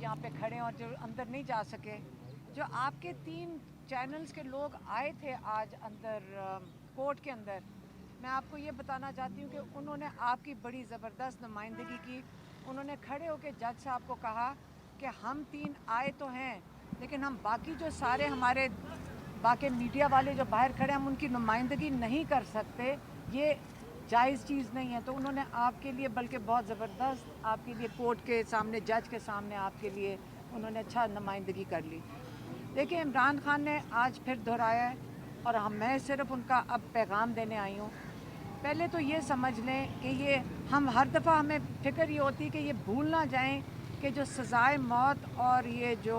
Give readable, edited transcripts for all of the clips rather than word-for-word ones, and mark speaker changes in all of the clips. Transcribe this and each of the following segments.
Speaker 1: यहाँ पे खड़े हैं और जो अंदर नहीं जा सके, जो आपके 3 चैनल्स के लोग आए थे आज अंदर कोर्ट के अंदर, मैं आपको ये बताना चाहती हूँ कि उन्होंने आपकी बड़ी ज़बरदस्त नुमाइंदगी की। उन्होंने खड़े होकर जज साहब को कहा कि हम 3 आए तो हैं, लेकिन हम बाकी जो सारे हमारे बाकी मीडिया वाले जो बाहर खड़े हैं हम उनकी नुमाइंदगी नहीं कर सकते, ये जायज़ चीज़ नहीं है। तो उन्होंने आपके लिए बल्कि बहुत ज़बरदस्त आपके लिए कोर्ट के सामने, जज के सामने आपके लिए उन्होंने अच्छा नुमाइंदगी कर ली। देखिए, इमरान खान ने आज फिर दोहराया है और मैं सिर्फ उनका अब पैगाम देने आई हूँ। पहले तो ये समझ लें कि ये हम हर दफ़ा हमें फ़िक्र ये होती है कि ये भूल ना जाएं कि जो सज़ाए मौत और ये जो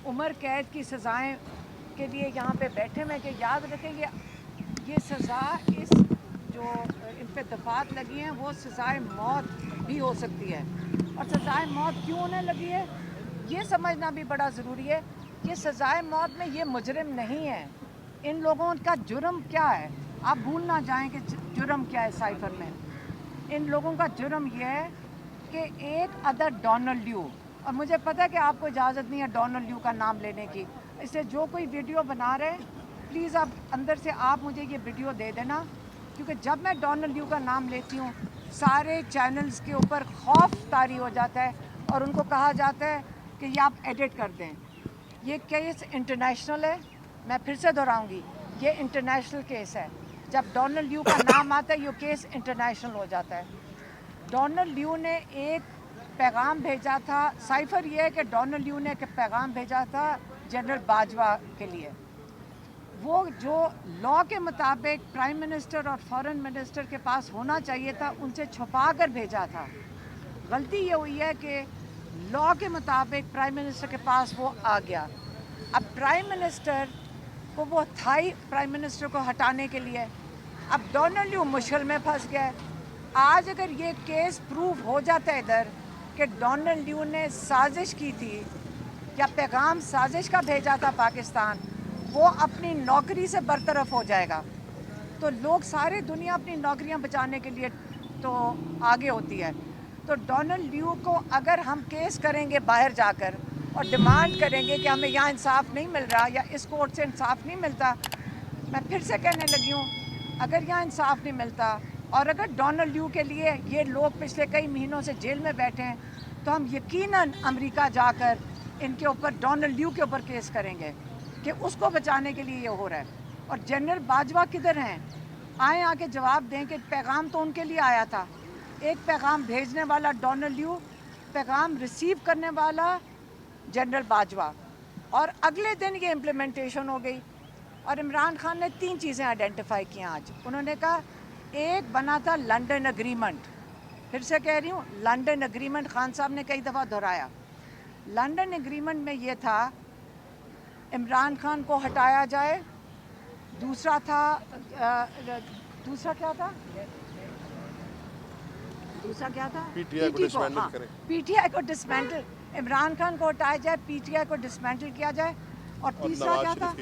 Speaker 1: उम्र कैद की सज़ाएं के लिए यहाँ पे बैठे हुए कि याद रखें ये सज़ा इस जो इन पे दफ़ात लगी हैं वो सज़ाए मौत भी हो सकती है। और सज़ाए मौत क्यों होने लगी है ये समझना भी बड़ा ज़रूरी है। ये सज़ाए मौत में ये मुजरिम नहीं है, इन लोगों का जुर्म क्या है आप भूल ना जाएं कि जुर्म क्या है। साइफर में इन लोगों का जुर्म यह है कि एक अदर डोनाल्ड ल्यू, और मुझे पता है कि आपको इजाज़त नहीं है डोनाल्ड ल्यू का नाम लेने की, इसलिए जो कोई वीडियो बना रहे प्लीज़ आप अंदर से आप मुझे ये वीडियो दे देना, क्योंकि जब मैं डोनाल्ड ल्यू का नाम लेती हूँ सारे चैनल्स के ऊपर खौफ तारी हो जाता है और उनको कहा जाता है कि ये आप एडिट कर दें। ये केस इंटरनेशनल है, मैं फिर से दोहराऊंगी, ये इंटरनेशनल केस है। जब डोनाल्ड ल्यू का नाम आता है ये केस इंटरनेशनल हो जाता है। डोनाल्ड ल्यू ने एक पैगाम भेजा था, साइफर ये है कि डोनाल्ड ल्यू ने एक पैगाम भेजा था जनरल बाजवा के लिए, वो जो लॉ के मुताबिक प्राइम मिनिस्टर और फॉरेन मिनिस्टर के पास होना चाहिए था उनसे छुपा कर भेजा था। गलती ये हुई है कि लॉ के मुताबिक प्राइम मिनिस्टर के पास वो आ गया। अब प्राइम मिनिस्टर को वो थाई प्राइम मिनिस्टर को हटाने के लिए, अब डोनाल्ड ल्यू मुश्किल में फंस गया। आज अगर ये केस प्रूव हो जाता है इधर कि डोनाल्ड ल्यू ने साजिश की थी या पैगाम साजिश का भेजा था पाकिस्तान, वो अपनी नौकरी से बरतरफ हो जाएगा। तो लोग सारे दुनिया अपनी नौकरियां बचाने के लिए तो आगे होती है। तो डोनाल्ड ल्यू को अगर हम केस करेंगे बाहर जाकर और डिमांड करेंगे कि हमें यहाँ इंसाफ नहीं मिल रहा या इस कोर्ट से इंसाफ नहीं मिलता, मैं फिर से कहने लगी हूँ, अगर यहाँ इंसाफ नहीं मिलता और अगर डोनाल्ड ल्यू के लिए ये लोग पिछले कई महीनों से जेल में बैठे हैं, तो हम यकीनन अमेरिका जाकर इनके ऊपर डोनाल्ड ल्यू के ऊपर केस करेंगे कि उसको बचाने के लिए ये हो रहा है। और जनरल बाजवा किधर हैं, आए आके जवाब दें कि पैगाम तो उनके लिए आया था। एक पैगाम भेजने वाला डोनाल्ड ल्यू, पैगाम रिसीव करने वाला जनरल बाजवा, और अगले दिन ये इम्प्लीमेंटेशन हो गई। और इमरान खान ने 3 चीज़ें आइडेंटिफाई की आज। उन्होंने कहा एक बना था लंदन एग्रीमेंट, फिर से कह रही हूँ लंदन एग्रीमेंट, खान साहब ने कई दफ़ा दोहराया। लंदन एग्रीमेंट में ये था इमरान खान को हटाया जाए, दूसरा था दूसरा क्या था पीटीआई को डिसमेंटल, इमरान खान को हटाया जाए, पीटीआई को डिसमेंटल किया जाए, और तीसरा क्या था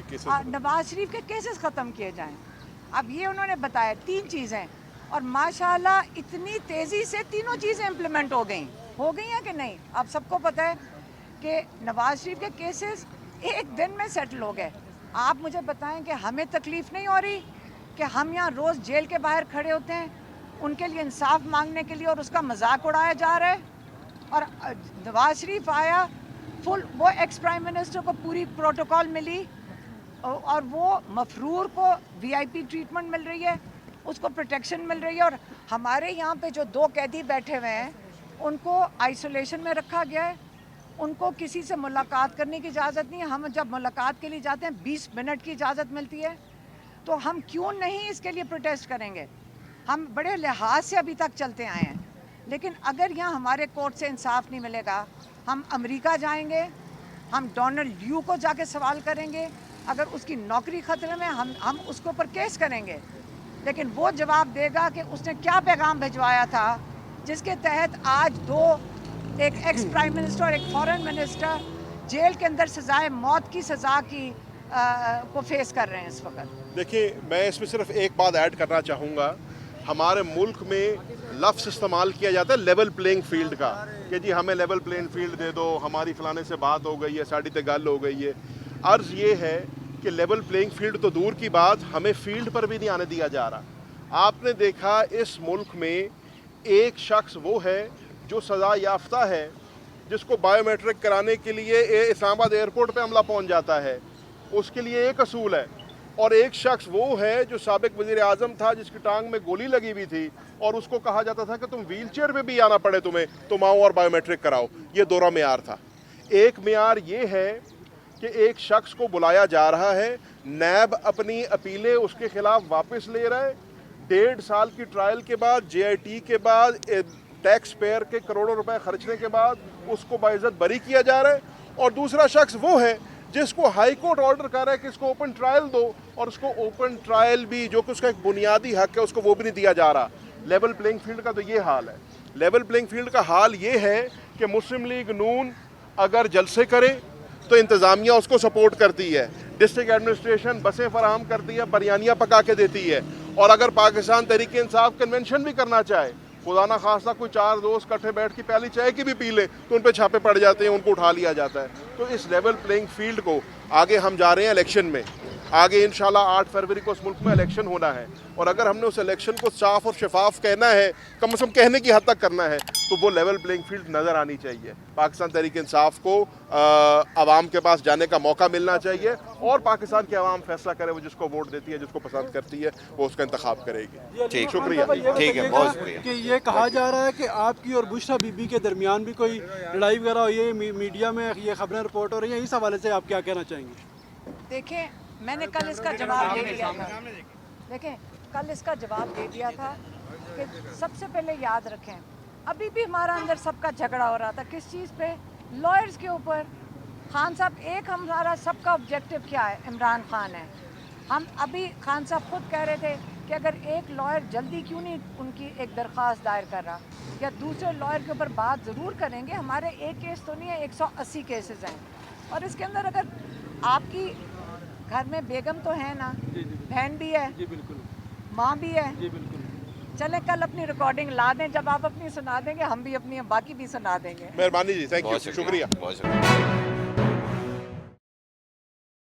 Speaker 1: नवाज शरीफ के केसेस ख़त्म किए जाएं। अब ये उन्होंने बताया 3 चीज़ें, और माशाल्लाह इतनी तेज़ी से तीनों चीज़ें इम्प्लीमेंट हो गई हैं कि नहीं। आप सबको पता है कि नवाज शरीफ के केसेस एक दिन में सेटल हो गए। आप मुझे बताएं कि हमें तकलीफ़ नहीं हो रही कि हम यहाँ रोज़ जेल के बाहर खड़े होते हैं उनके लिए इंसाफ मांगने के लिए और उसका मजाक उड़ाया जा रहा है। और नवाज शरीफ आया फुल, वो एक्स प्राइम मिनिस्टर को पूरी प्रोटोकॉल मिली और वो मफरूर को वीआईपी ट्रीटमेंट मिल रही है, उसको प्रोटेक्शन मिल रही है। और हमारे यहाँ पे जो 2 कैदी बैठे हुए हैं उनको आइसोलेशन में रखा गया है, उनको किसी से मुलाकात करने की इजाज़त नहीं है। हम जब मुलाकात के लिए जाते हैं 20 मिनट की इजाज़त मिलती है, तो हम क्यों नहीं इसके लिए प्रोटेस्ट करेंगे। हम बड़े लिहाज से अभी तक चलते आए हैं, लेकिन अगर यहाँ हमारे कोर्ट से इंसाफ नहीं मिलेगा, हम अमेरिका जाएंगे, हम डोनाल्ड ल्यू को जाके सवाल करेंगे, अगर उसकी नौकरी ख़तरे में हम उसके ऊपर केस करेंगे, लेकिन वो जवाब देगा कि उसने क्या पैगाम भिजवाया था जिसके तहत आज 2, एक एक्स प्राइम मिनिस्टर और एक फॉरेन मिनिस्टर जेल के अंदर सजाए मौत की सज़ा की को फेस कर रहे हैं इस वक्त।
Speaker 2: देखिए, मैं इसमें सिर्फ एक बात ऐड करना चाहूँगा, हमारे मुल्क में लफ्ज़ इस्तेमाल किया जाता है लेवल प्लेइंग फील्ड का कि जी हमें लेवल प्लेइंग फील्ड दे दो, हमारी फलाने से बात हो गई है, साड़ी ते गल हो गई है। अर्ज़ ये है कि लेवल प्लेइंग फील्ड तो दूर की बात, हमें फील्ड पर भी नहीं आने दिया जा रहा। आपने देखा इस मुल्क में एक शख्स वो है जो सज़ा याफ्ता है, जिसको बायोमेट्रिक कराने के लिए इस्लामाबाद एयरपोर्ट पे हमला पहुंच जाता है, उसके लिए एक असूल है। और एक शख्स वो है जो साबिक वज़ीर आज़म था, जिसकी टांग में गोली लगी हुई थी और उसको कहा जाता था कि तुम व्हील चेयर पर भी आना पड़े तुम्हें, तुम आओ और बायोमेट्रिक कराओ। ये दोहरा मेयार था। एक मेयार ये है कि एक शख्स को बुलाया जा रहा है, नैब अपनी अपीलें उसके खिलाफ वापस ले रहा है, 1.5 साल की ट्रायल के बाद, JIT के बाद, टैक्स पेयर के करोड़ों रुपए खर्चने के बाद उसको बाइज्जत बरी किया जा रहा है। और दूसरा शख्स वो है जिसको हाई कोर्ट ऑर्डर कर रहा है कि इसको ओपन ट्रायल दो, और उसको ओपन ट्रायल भी, जो कि उसका एक बुनियादी हक है, उसको वो भी नहीं दिया जा रहा। लेवल प्लेइंग फील्ड का तो ये हाल है। लेवल प्लेइंग फील्ड का हाल ये है कि मुस्लिम लीग नून अगर जलसे करे तो इंतज़ामिया उसको सपोर्ट करती है, डिस्ट्रिक्ट एडमिनिस्ट्रेशन बसें फराहम करती है, बरियानियाँ पका के देती है। और अगर पाकिस्तान तहरीक इंसाफ कन्वेंशन भी करना चाहे, खुदा ना खास्ता कोई 4 दोस्त इकट्ठे बैठ के प्याली चाय की भी पी ले, तो उन पे छापे पड़ जाते हैं, उनको उठा लिया जाता है। तो इस लेवल प्लेइंग फील्ड को आगे हम जा रहे हैं इलेक्शन में, आगे इंशाल्लाह 8 फरवरी को इस मुल्क में इलेक्शन होना है, और अगर हमने उस इलेक्शन को साफ और शफाफ कहना है, कम से कम कहने की हद तक करना है, तो वो लेवल प्लेइंग फील्ड नज़र आनी चाहिए। पाकिस्तान तहरीक इंसाफ को आवाम के पास जाने का मौका मिलना चाहिए, और पाकिस्तान की आवाम फैसला करे, वो जिसको वोट देती है, जिसको पसंद करती है, वो उसका इंतखाब करेगी।
Speaker 3: ठीक,
Speaker 2: शुक्रिया।
Speaker 3: ठीक है, बहुत शुक्रिया।
Speaker 4: कि ये कहा जा रहा है कि आपकी और बुशरा बीबी के दरमियान भी कोई लड़ाई वगैरह हुई है, मीडिया में ये खबरें रिपोर्ट हो रही हैं, इस हवाले से आप क्या कहना चाहेंगे?
Speaker 1: देखें, मैंने कल इसका जवाब दे दिया था। देखें, कल इसका जवाब दे दिया था कि सबसे पहले याद रखें, अभी भी हमारा अंदर सबका झगड़ा हो रहा था। किस चीज़ पे? लॉयर्स के ऊपर। खान साहब, एक हमारा सबका ऑब्जेक्टिव क्या है? इमरान खान है। हम अभी खान साहब खुद कह रहे थे कि अगर एक लॉयर जल्दी क्यों नहीं उनकी एक दरख्वास्त दायर कर रहा, या दूसरे लॉयर के ऊपर बात ज़रूर करेंगे। हमारे एक केस तो नहीं है, 180 केसेस हैं। और इसके अंदर अगर आपकी घर में बेगम तो है ना, बहन भी है,
Speaker 4: जी बिल्कुल,
Speaker 1: माँ भी है,
Speaker 4: जी बिल्कुल।
Speaker 1: चले कल अपनी रिकॉर्डिंग ला दें, जब आप अपनी सुना देंगे हम भी अपनी बाकी भी सुना देंगे।
Speaker 2: मेहरबानी जी, थैंक यू, शुक्रिया।
Speaker 3: बहुत शुक्रिया।